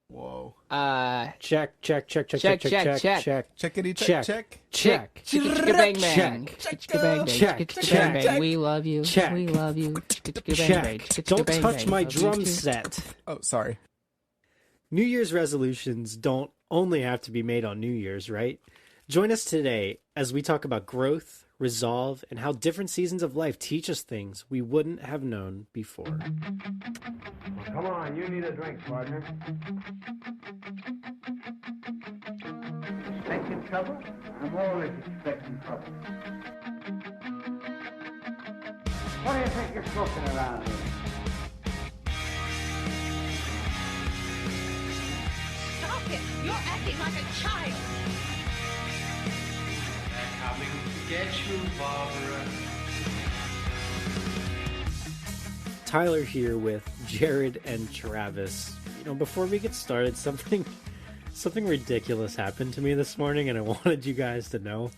Whoa. Check. Checkity check. Bang bang. Check. We love you. Check. We love you. Check. Don't touch my drum set. Oh, sorry. New Year's resolutions don't only have to be made on New Year's, right? Join us today as we talk about growth, resolve, and how different seasons of life teach us things we wouldn't have known before. Come on, you need a drink, partner. Expecting trouble? I'm always expecting trouble. What do you think you're smoking around here? Stop it! You're acting like a child! They're coming to get you, Barbara. Tyler here with Jared and Travis. Before we get started, something ridiculous happened to me this morning, and I wanted you guys to know.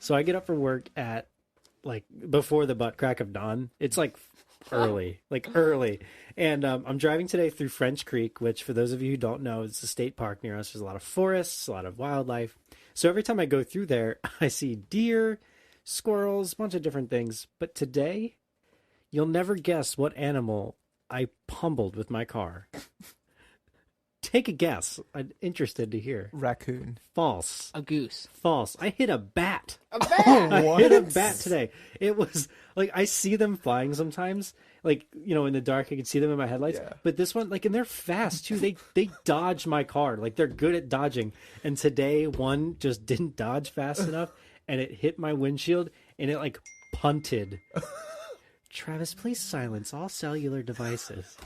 So I get up for work at before the butt crack of dawn. It's early, and I'm driving today through French Creek, which for those of you who don't know, it's a state park near us. There's a lot of forests, a lot of wildlife. So every time I go through there, I see deer, squirrels, a bunch of different things. But today, you'll never guess what animal I pummeled with my car. Take a guess. I'm interested to hear. Raccoon. False. A goose. False. I hit a bat. A bat? I hit a bat today. It was I see them flying sometimes. In the dark, I can see them in my headlights. Yeah. But this one, and they're fast too. They dodge my car. They're good at dodging. And today, one just didn't dodge fast enough, and it hit my windshield, and it punted. Travis, please silence all cellular devices.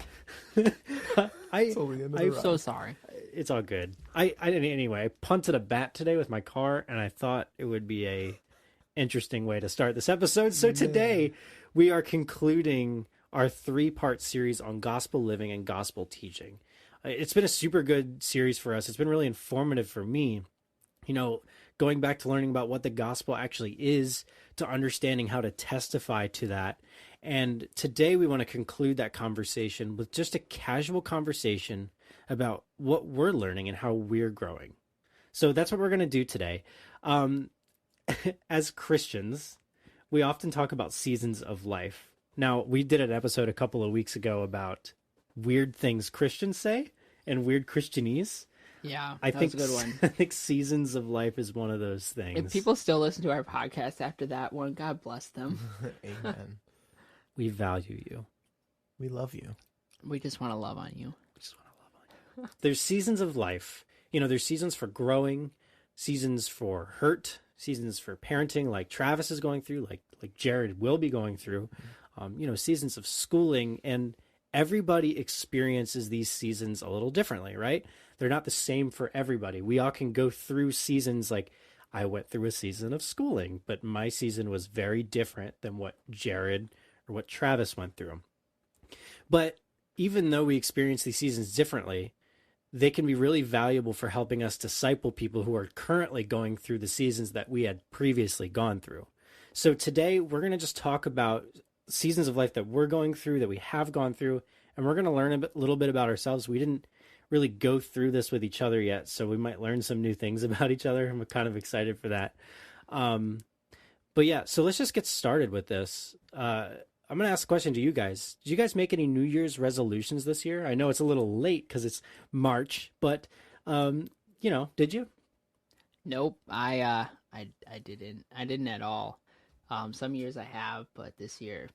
I'm so sorry. It's all good. Anyway, I punted a bat today with my car, and I thought it would be a interesting way to start this episode. So today, we are concluding our 3-part series on gospel living and gospel teaching. It's been a super good series for us. It's been really informative for me. Going back to learning about what the gospel actually is, to understanding how to testify to that. And today we want to conclude that conversation with just a casual conversation about what we're learning and how we're growing. So that's what we're going to do today. As Christians, we often talk about seasons of life. Now, we did an episode a couple of weeks ago about weird things Christians say and weird Christianese. Yeah, I think was a good one. I think seasons of life is one of those things. If people still listen to our podcast after that one, God bless them. Amen. We value you. We love you. We just want to love on you. There's seasons of life. There's seasons for growing, seasons for hurt, seasons for parenting, like Travis is going through, like Jared will be going through, seasons of schooling, and everybody experiences these seasons a little differently, right? They're not the same for everybody. We all can go through seasons. I went through a season of schooling, but my season was very different than what Jared or what Travis went through. But even though we experience these seasons differently, they can be really valuable for helping us disciple people who are currently going through the seasons that we had previously gone through. So today we're going to just talk about seasons of life that we're going through, that we have gone through, and we're going to learn a little bit about ourselves. We didn't really go through this with each other yet, so we might learn some new things about each other. I'm kind of excited for that. But yeah, so let's just get started with this. I'm going to ask a question to you guys. Did you guys make any New Year's resolutions this year? I know it's a little late because it's March, but, did you? Nope, I didn't. I didn't at all. Some years I have, but this year,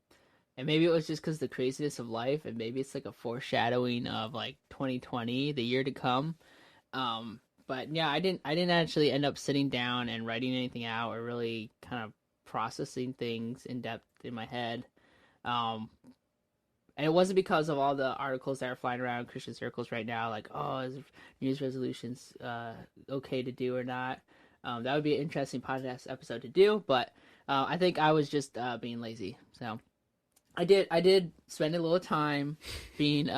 and maybe it was just because the craziness of life, and maybe it's like a foreshadowing of 2020, the year to come. But yeah, I didn't actually end up sitting down and writing anything out or really kind of processing things in depth in my head. And it wasn't because of all the articles that are flying around Christian circles right now, is New Year's resolutions okay to do or not? That would be an interesting podcast episode to do, but I think I was just being lazy. So I did spend a little time being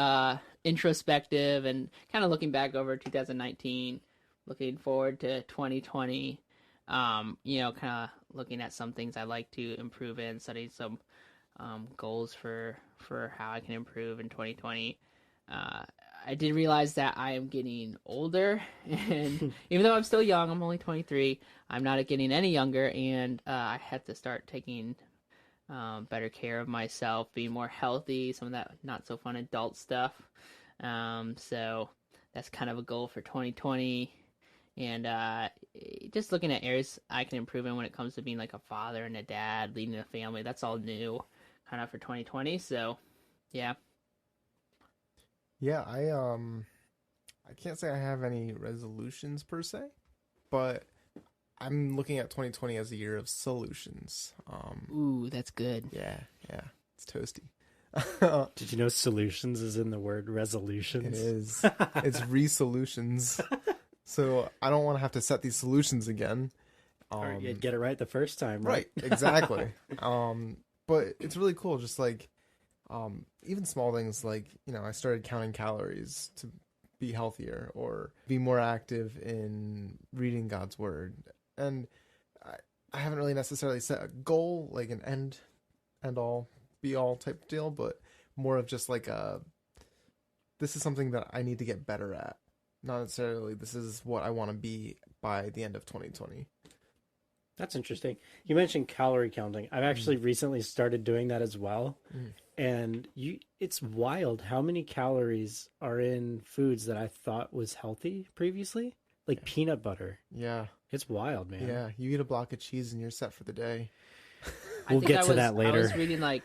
introspective and kind of looking back over 2019, looking forward to 2020. Kind of looking at some things I'd like to improve in, studying some goals for how I can improve in 2020. I did realize that I am getting older, and even though I'm still young, I'm only 23. I'm not getting any younger, and I have to start taking better care of myself, being more healthy, some of that not so fun adult stuff. So that's kind of a goal for 2020, and just looking at areas I can improve in when it comes to being like a father and a dad, leading a family. That's all new, kind of for 2020. So, yeah. Yeah, I can't say I have any resolutions per se, but I'm looking at 2020 as a year of solutions. Ooh, that's good. Yeah, it's toasty. Did you know solutions is in the word resolutions? It is. It's resolutions. So I don't want to have to set these solutions again. Or you'd get it right the first time, Right, exactly. But it's really cool. Just like, even small things like, I started counting calories to be healthier or be more active in reading God's word. And I haven't really necessarily set a goal, like an end all be all type deal, but more of just like this is something that I need to get better at. Not necessarily this is what I want to be by the end of 2020. That's interesting. You mentioned calorie counting. I've actually recently started doing that as well. And it's wild how many calories are in foods that I thought was healthy previously. Like peanut butter. Yeah. It's wild, man. Yeah. You eat a block of cheese and you're set for the day. We'll get to that later. I was reading like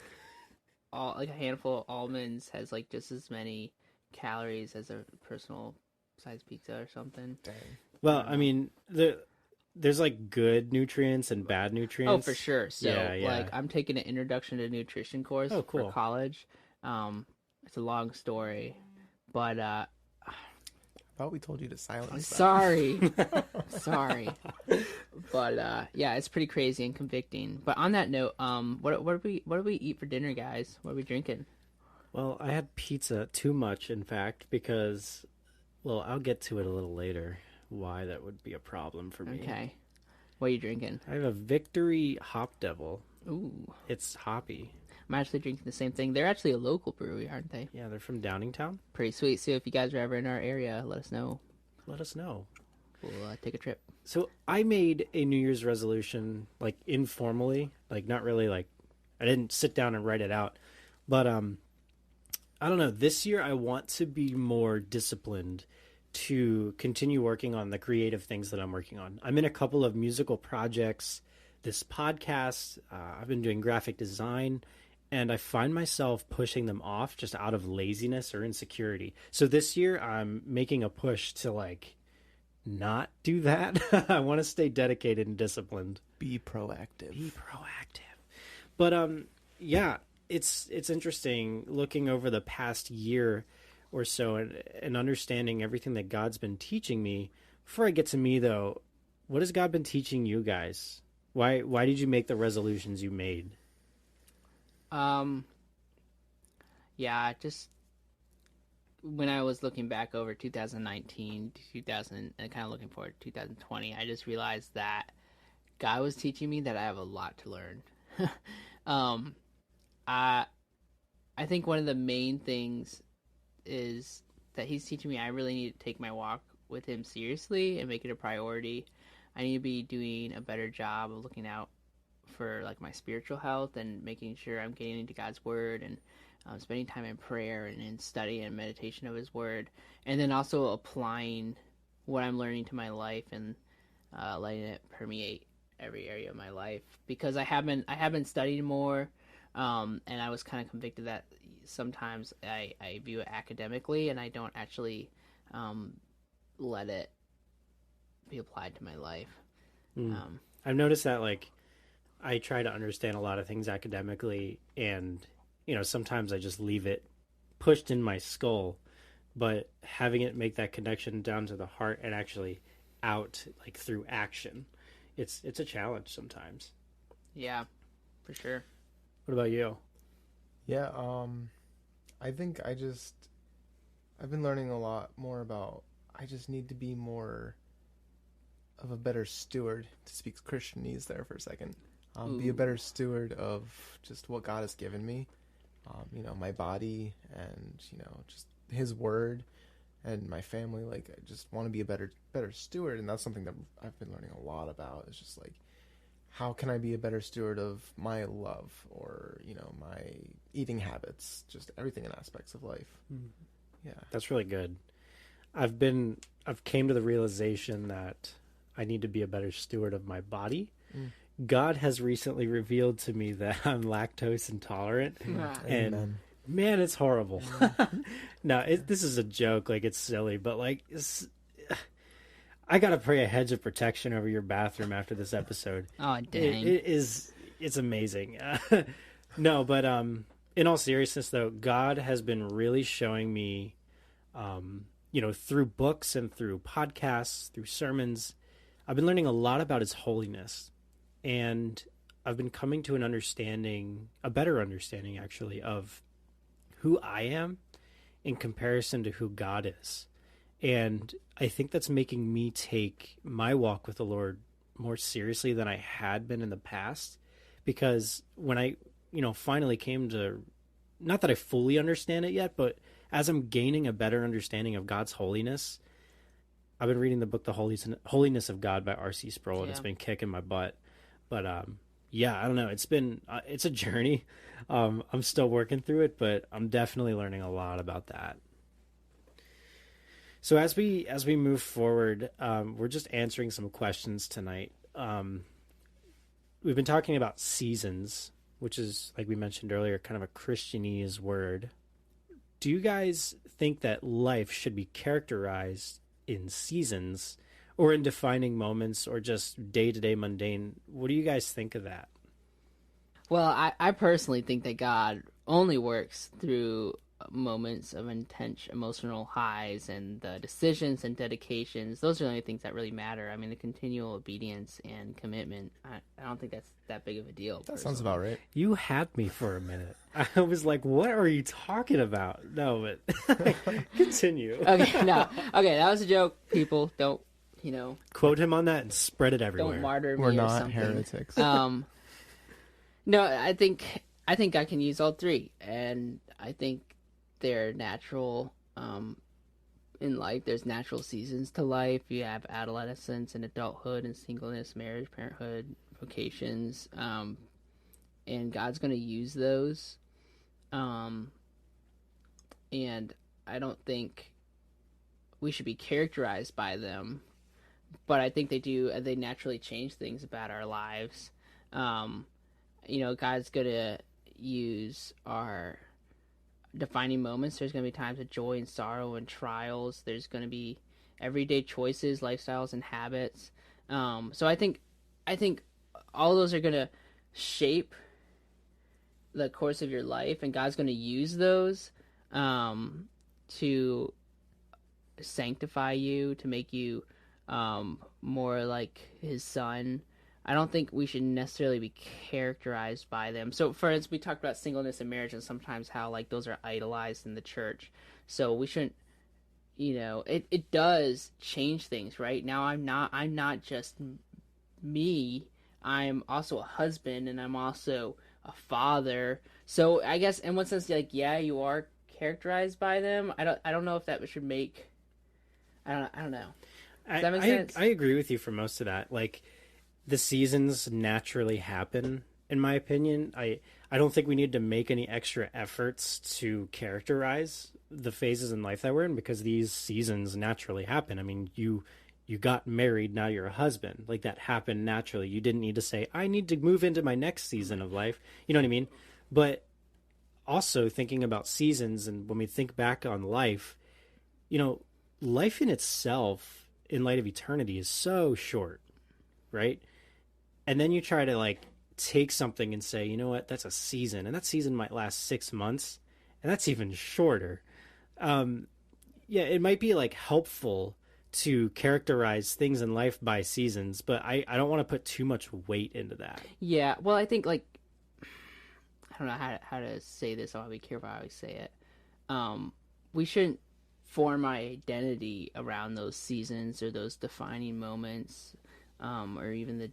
a handful of almonds has like just as many calories as a personal size pizza or something. Dang. Well, I mean, there's like good nutrients and bad nutrients. Oh, for sure. So, Yeah. like, I'm taking an introduction to nutrition course cool. for college. It's a long story, but I thought we told you to silence that. sorry. But yeah, it's pretty crazy and convicting. But on that note, what do we eat for dinner, guys? What are we drinking? Well, I had pizza, too much, in fact, because, well, I'll get to it a little later. Why that would be a problem for me. Okay. What are you drinking? I have a Victory Hop Devil. Ooh. It's hoppy. I'm actually drinking the same thing. They're actually a local brewery, aren't they? Yeah, they're from Downingtown. Pretty sweet. So if you guys are ever in our area, let us know. Let us know. We'll take a trip. So I made a New Year's resolution, like informally, like not really like, I didn't sit down and write it out. But I don't know. This year I want to be more disciplined to continue working on the creative things that I'm working on. I'm in a couple of musical projects, this podcast, I've been doing graphic design, and I find myself pushing them off just out of laziness or insecurity. So this year I'm making a push to like not do that. I want to stay dedicated and disciplined. Be proactive. But yeah, it's interesting looking over the past year or so and understanding everything that God's been teaching me. Before I get to me though, what has God been teaching you guys? Why did you make the resolutions you made? Yeah, just when I was looking back over 2019, and kind of looking forward to 2020, I just realized that God was teaching me that I have a lot to learn. I think one of the main things is that he's teaching me I really need to take my walk with him seriously and make it a priority. I need to be doing a better job of looking out for like my spiritual health and making sure I'm getting into God's word and spending time in prayer and in study and meditation of his word, and then also applying what I'm learning to my life and letting it permeate every area of my life, because I have been studying more, and I was kind of convicted that sometimes I view it academically and I don't actually let it be applied to my life. I've noticed that like I try to understand a lot of things academically, and sometimes I just leave it pushed in my skull, but having it make that connection down to the heart and actually out like through action, it's a challenge sometimes. Yeah, for sure. What about you? Yeah, I think I've been learning a lot more about I just need to be more of a better steward, to speak Christianese there for a second. Be a better steward of just what God has given me, my body and, just his word. and my family. Like, I just want to be a better steward, and that's something that I've been learning a lot about. It's just like, how can I be a better steward of my love, or my eating habits, just everything in aspects of life. Yeah, That's really good. I've came to the realization that I need to be a better steward of my body. God has recently revealed to me that I'm lactose intolerant, and Amen. man, it's horrible. No, this is a joke. Like, it's silly, but like, I gotta pray a hedge of protection over your bathroom after this episode. Oh, dang. It's amazing. No, but in all seriousness, though, God has been really showing me, through books and through podcasts, through sermons, I've been learning a lot about His holiness, and I've been coming to a better understanding, actually, of who I am in comparison to who God is. And I think that's making me take my walk with the Lord more seriously than I had been in the past, because when I, finally came to, not that I fully understand it yet, but as I'm gaining a better understanding of God's holiness, I've been reading the book, The Holiness of God by R.C. Sproul, and it's been kicking my butt. But, I don't know. It's a journey. I'm still working through it, but I'm definitely learning a lot about that. So as we move forward, we're just answering some questions tonight. We've been talking about seasons, which is, like we mentioned earlier, kind of a Christianese word. Do you guys think that life should be characterized in seasons, or in defining moments, or just day-to-day mundane? What do you guys think of that? Well, I personally think that God only works through moments of intense emotional highs, and the decisions and dedications. Those are the only things that really matter. I mean, the continual obedience and commitment, I don't think that's that big of a deal. That sounds about right. You had me for a minute. I was like, what are you talking about? No, but continue. Okay, that was a joke. People don't, Quote him on that and spread it everywhere. don't martyr me We're or not something. heretics. No, I think I can use all three, and I think they're natural. In life, there's natural seasons to life. You have adolescence and adulthood and singleness, marriage, parenthood, vocations, and God's going to use those. And I don't think we should be characterized by them, but I think they naturally change things about our lives. God's going to use our defining moments. There's going to be times of joy and sorrow and trials. There's going to be everyday choices, lifestyles, and habits. So I think all those are going to shape the course of your life, and God's going to use those to sanctify you, to make you more like His Son. I don't think we should necessarily be characterized by them. So, for instance, we talked about singleness and marriage, and sometimes how like those are idolized in the church. So we shouldn't, it does change things, right? Now I'm not just me. I'm also a husband, and I'm also a father. So I guess in one sense, like, yeah, you are characterized by them. I don't know if that should make. I don't know. Does that make sense? I agree with you for most of that. Like, the seasons naturally happen, in my opinion. I don't think we need to make any extra efforts to characterize the phases in life that we're in, because these seasons naturally happen. I mean, you got married, now you're a husband. Like, that happened naturally. You didn't need to say, I need to move into my next season of life. You know what I mean? But also thinking about seasons, and when we think back on life, life in itself, in light of eternity, is so short, right? And then you try to like take something and say, you know what, that's a season, and that season might last 6 months, and that's even shorter. It might be like helpful to characterize things in life by seasons, but I don't want to put too much weight into that. Yeah, well, I think, like, I don't know how to say this. I want to be careful how I say it. We shouldn't form my identity around those seasons or those defining moments, or even the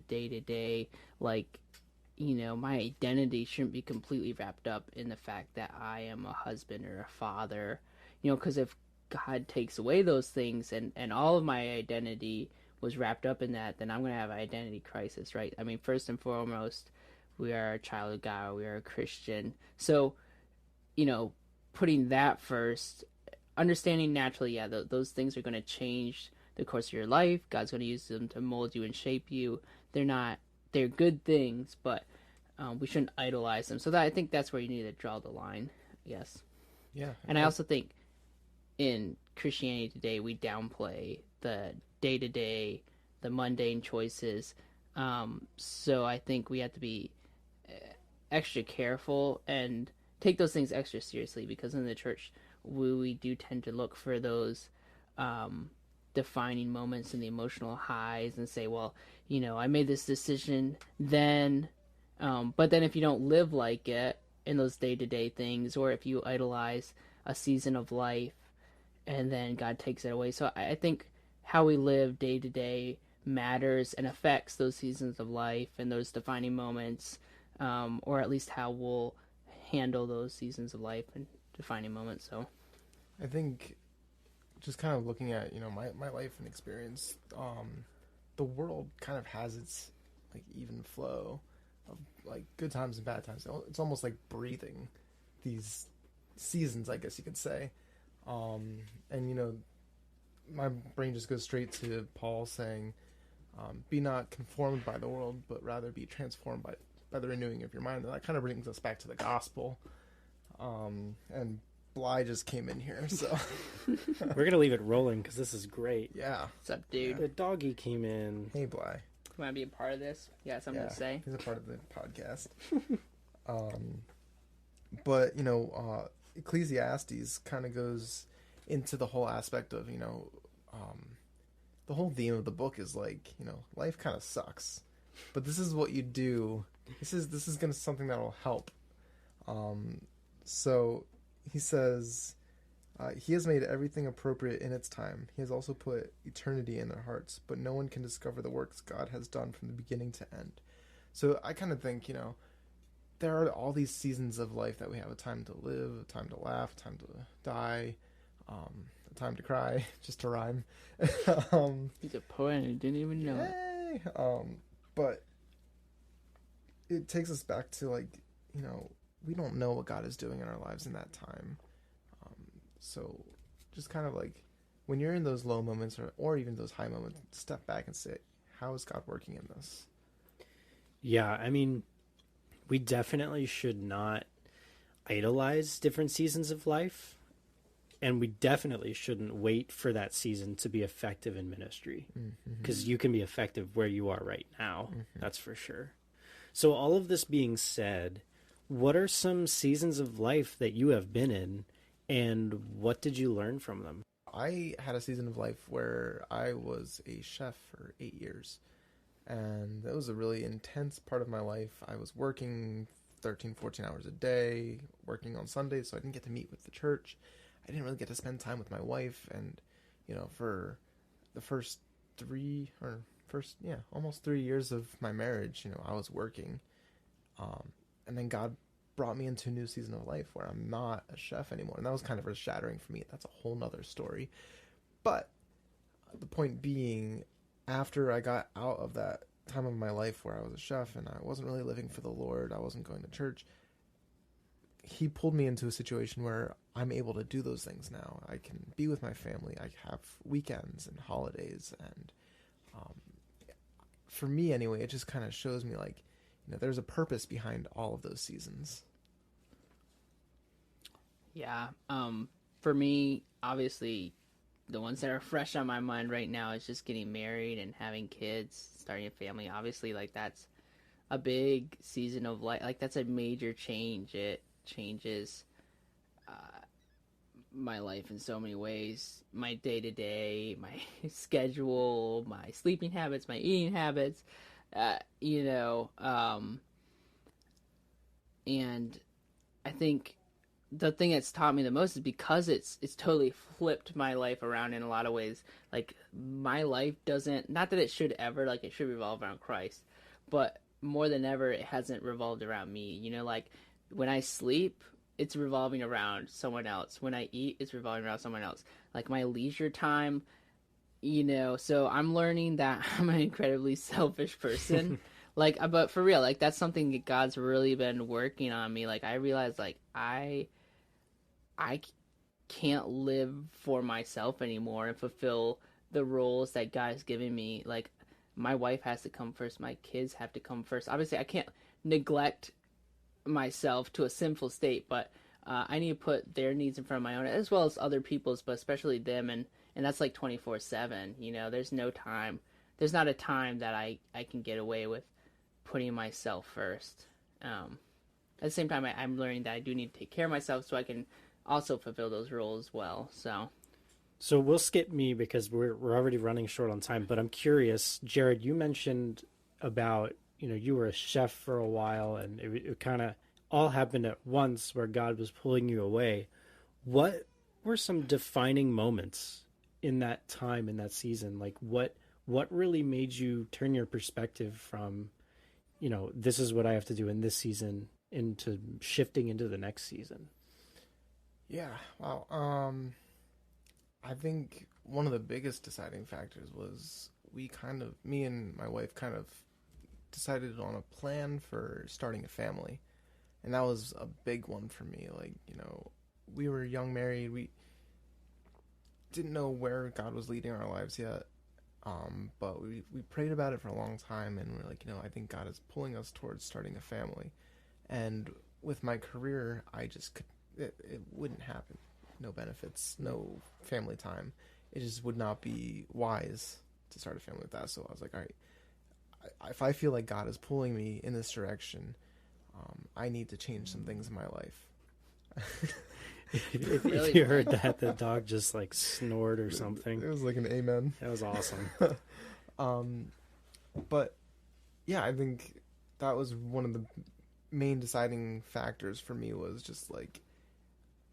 day-to-day. Like, my identity shouldn't be completely wrapped up in the fact that I am a husband or a father. Because if God takes away those things and all of my identity was wrapped up in that, then I'm going to have an identity crisis, right? I mean, first and foremost, we are a child of God, we are a Christian. So, putting that first, understanding naturally, those things are going to change the course of your life. God's going to use them to mold you and shape you. They're good things, but we shouldn't idolize them. So I think that's where you need to draw the line, yes. Yeah. And I also think in Christianity today, we downplay the day-to-day, the mundane choices. So I think we have to be extra careful and take those things extra seriously, because in the church, we do tend to look for those defining moments and the emotional highs and say, well, I made this decision then, but then if you don't live like it in those day-to-day things, or if you idolize a season of life and then God takes it away. So I think how we live day to day matters and affects those seasons of life and those defining moments, or at least how we'll handle those seasons of life and defining moments. So I think just kind of looking at, my life and experience, the world kind of has its like even flow of like good times and bad times. It's almost like breathing these seasons, I guess you could say. And my brain just goes straight to Paul saying, be not conformed by the world, but rather be transformed by the renewing of your mind. And that kind of brings us back to the gospel. And Bly just came in here, so We're going to leave it rolling because this is great. yeah. what's up, dude? The doggy came in. Hey, Bly. You want to be a part of this? You got something to say? He's a part of the podcast. But Ecclesiastes kind of goes into the whole aspect of the whole theme of the book is like, life kind of sucks, but this is what you do. This is gonna something that'll help. So he says, he has made everything appropriate in its time. He has also put eternity in their hearts, but no one can discover the works God has done from the beginning to end. So I kind of think, there are all these seasons of life that we have: a time to live, a time to laugh, a time to die, a time to cry, just to rhyme. He's a poet and he didn't even know it. Yay! But it takes us back to we don't know what God is doing in our lives in that time. So just kind of like when you're in those low moments or even those high moments, step back and say, how is God working in this? Yeah, I mean, we definitely should not idolize different seasons of life, and we definitely shouldn't wait for that season to be effective in ministry, because you can be effective where you are right now. That's for sure. So all of this being said, what are some seasons of life that you have been in, and what did you learn from them? I had a season of life where I was a chef for 8 years. And that was a really intense part of my life. I was working 13, 14 hours a day, working on Sundays, so I didn't get to meet with the church. I didn't really get to spend time with my wife. And, for the almost 3 years of my marriage, I was working. And then God brought me into a new season of life where I'm not a chef anymore. And that was kind of earth-shattering for me. That's a whole nother story. But the point being, after I got out of that time of my life where I was a chef and I wasn't really living for the Lord, I wasn't going to church, he pulled me into a situation where I'm able to do those things now. I can be with my family. I have weekends and holidays. And for me anyway, it just kind of shows me there's a purpose behind all of those seasons. Yeah. For me, obviously, the ones that are fresh on my mind right now is just getting married and having kids, starting a family. Obviously, that's a big season of life. That's a major change. It changes my life in so many ways. My day-to-day, my schedule, my sleeping habits, my eating habits, and I think the thing that's taught me the most is because it's totally flipped my life around in a lot of ways. My life doesn't, not that it should ever, it should revolve around Christ, but more than ever, it hasn't revolved around me. When I sleep, it's revolving around someone else. When I eat, it's revolving around someone else. Like my leisure time, so I'm learning that I'm an incredibly selfish person. Like, but for real, like that's something that God's really been working on me. Like I realized, like I can't live for myself anymore and fulfill the roles that God has given me. Like my wife has to come first, my kids have to come first. Obviously, I can't neglect myself to a sinful state, but I need to put their needs in front of my own, as well as other people's, but especially them. And that's like 24/7. There's no time. There's not a time that I can get away with putting myself first. At the same time, I'm learning that I do need to take care of myself so I can also fulfill those roles well. So we'll skip me because we're already running short on time. But I'm curious, Jared, you mentioned about you were a chef for a while, and it kind of all happened at once where God was pulling you away. What were some defining moments in that time, in that season? Like what really made you turn your perspective from, this is what I have to do in this season into shifting into the next season? Yeah, wow. I think one of the biggest deciding factors was me and my wife kind of decided on a plan for starting a family. And that was a big one for me. Like, we were young married. We didn't know where God was leading our lives yet. But we prayed about it for a long time, and we're like, I think God is pulling us towards starting a family. And with my career, it wouldn't happen. No benefits, no family time. It just would not be wise to start a family with that. So I was like, all right, if I feel like God is pulling me in this direction, I need to change some things in my life. If you heard that, the dog just like snored or something. It was like an amen. That was awesome. But yeah, I think that was one of the main deciding factors for me, was just like,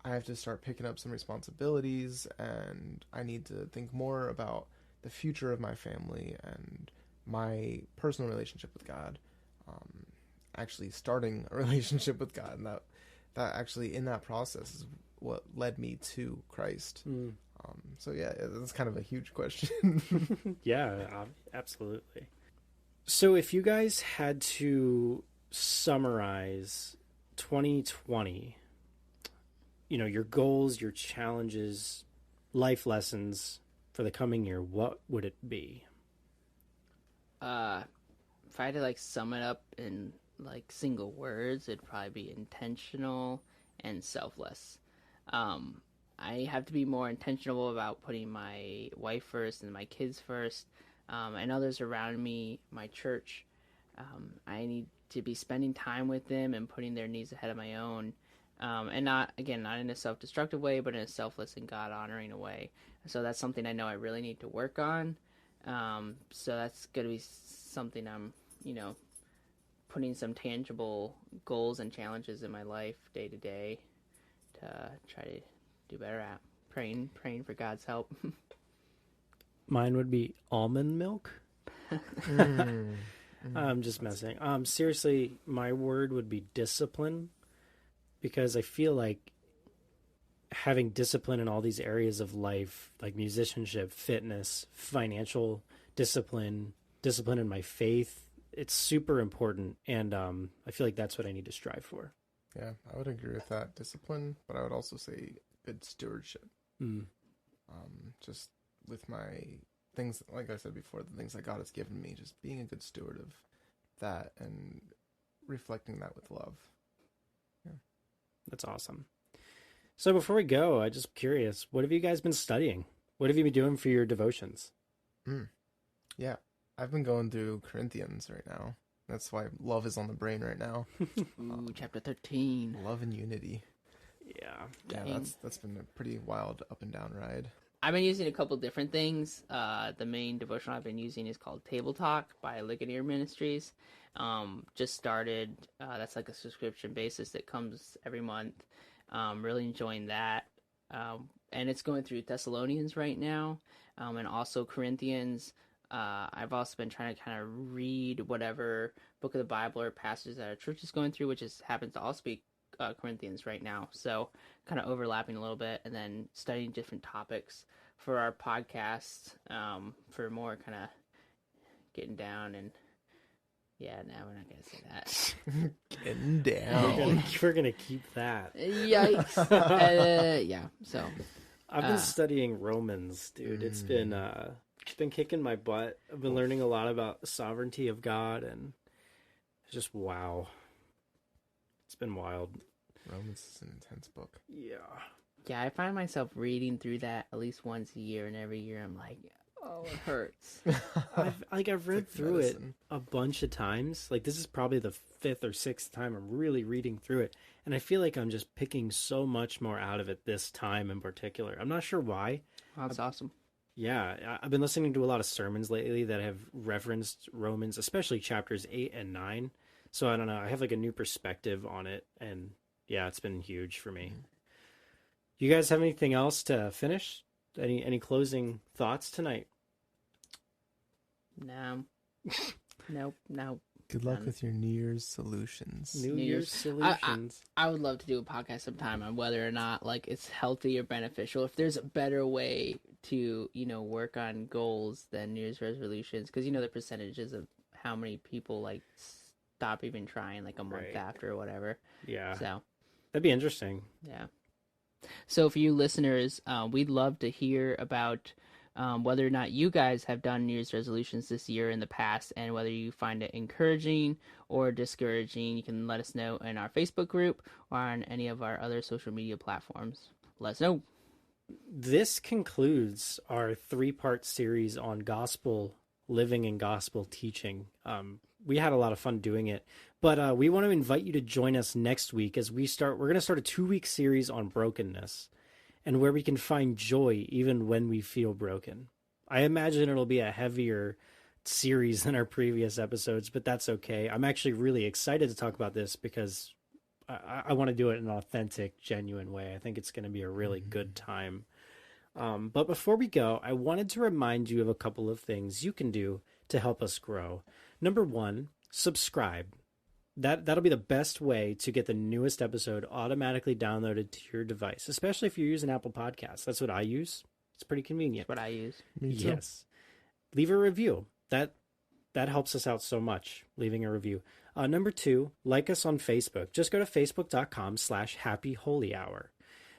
I have to start picking up some responsibilities, and I need to think more about the future of my family and my personal relationship with God. Actually starting a relationship with God, and that actually in that process is what led me to Christ. So yeah, that's kind of a huge question. Yeah, absolutely. So if you guys had to summarize 2020, your goals, your challenges, life lessons for the coming year, what would it be? If I had to sum it up in single words, it'd probably be intentional and selfless. I have to be more intentional about putting my wife first and my kids first, and others around me, my church. I need to be spending time with them and putting their needs ahead of my own. And not in a self-destructive way, but in a selfless and God-honoring way. So that's something I know I really need to work on. So that's going to be something I'm, putting some tangible goals and challenges in my life day to day to try to do better at. Praying for God's help. Mine would be almond milk. I'm just messing. Seriously, my word would be discipline. Because I feel like having discipline in all these areas of life, like musicianship, fitness, financial discipline in my faith, it's super important. And I feel like that's what I need to strive for. Yeah, I would agree with that. Discipline, but I would also say good stewardship. Just with my things, like I said before, the things that God has given me, just being a good steward of that and reflecting that with love. That's awesome. So before we go, I'm just curious, what have you guys been studying? What have you been doing for your devotions? Yeah, I've been going through Corinthians right now. That's why love is on the brain right now. Ooh, chapter 13. Love and unity. Yeah. Yeah, that's been a pretty wild up and down ride. I've been using a couple different things. The main devotional I've been using is called Table Talk by Ligonier Ministries. Just started. That's like a subscription basis that comes every month. Really enjoying that. And it's going through Thessalonians right now, and also Corinthians. I've also been trying to kind of read whatever book of the Bible or passage that our church is going through, which happens to also be Corinthians right now, so kind of overlapping a little bit, and then studying different topics for our podcast, for more kind of getting down and. Yeah, no, we're not gonna say that. Getting down. We're gonna keep that. Yikes! Yeah. So I've been studying Romans, dude. It's been kicking my butt. I've been learning a lot about the sovereignty of God, and it's just wow. It's been wild. Romans is an intense book. yeah, I find myself reading through that at least once a year, and every year I'm like, oh, it hurts. I've read like through medicine. it a bunch of times. Like, this is probably the 5th or 6th time I'm really reading through it, and I feel like I'm just picking so much more out of it this time in particular. I'm not sure why. Oh, that's awesome. Yeah, I've been listening to a lot of sermons lately that have referenced Romans, especially chapters 8 and 9. So I don't know. I have like a new perspective on it, and yeah, it's been huge for me. You guys have anything else to finish? Any closing thoughts tonight? No. Nope. Good luck None. with your New Year's solutions. New New Year's Year's- solutions. I would love to do a podcast sometime on whether or not like it's healthy or beneficial. If there's a better way to, work on goals than New Year's resolutions, because the percentages of how many people like stop even trying like a month Right. after or whatever. Yeah, So that'd be interesting. yeah. So for you listeners, we'd love to hear about whether or not you guys have done New Year's resolutions this year in the past, and whether you find it encouraging or discouraging. You can let us know in our Facebook group or on any of our other social media platforms. Let us know. This concludes our 3-part series on gospel living and gospel teaching. We had a lot of fun doing it, but we want to invite you to join us next week as we're going to start a 2-week series on brokenness and where we can find joy even when we feel broken. I imagine it'll be a heavier series than our previous episodes, but that's okay. I'm actually really excited to talk about this because I want to do it in an authentic, genuine way. I think it's going to be a really good time. But before we go, I wanted to remind you of a couple of things you can do to help us grow. Number 1, subscribe. That'll be the best way to get the newest episode automatically downloaded to your device, especially if you're using Apple Podcasts. That's what I use. It's pretty convenient. That's what I use. Me too. Yes. Leave a review. That helps us out so much, leaving a review. Number 2, like us on Facebook. Just go to facebook.com/happyholyhour.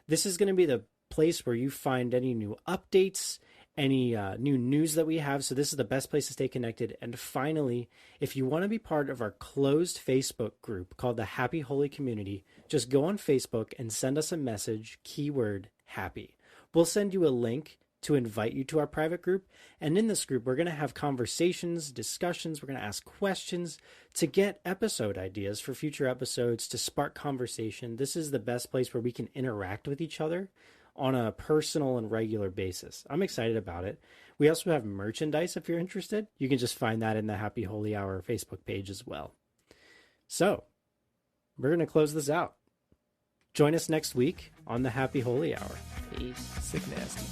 This is going to be the place where you find any new updates, any new news that we have. So this is the best place to stay connected. And finally, if you want to be part of our closed Facebook group called the Happy Holy Community, just go on Facebook and send us a message, keyword happy. We'll send you a link to invite you to our private group. And in this group, we're going to have conversations, discussions. We're going to ask questions to get episode ideas for future episodes, to spark conversation. This is the best place where we can interact with each other on a personal and regular basis. I'm excited about it. We also have merchandise if you're interested. You can just find that in the Happy Holy Hour Facebook page as well. So, we're going to close this out. Join us next week on the Happy Holy Hour. Peace. Sick nasty.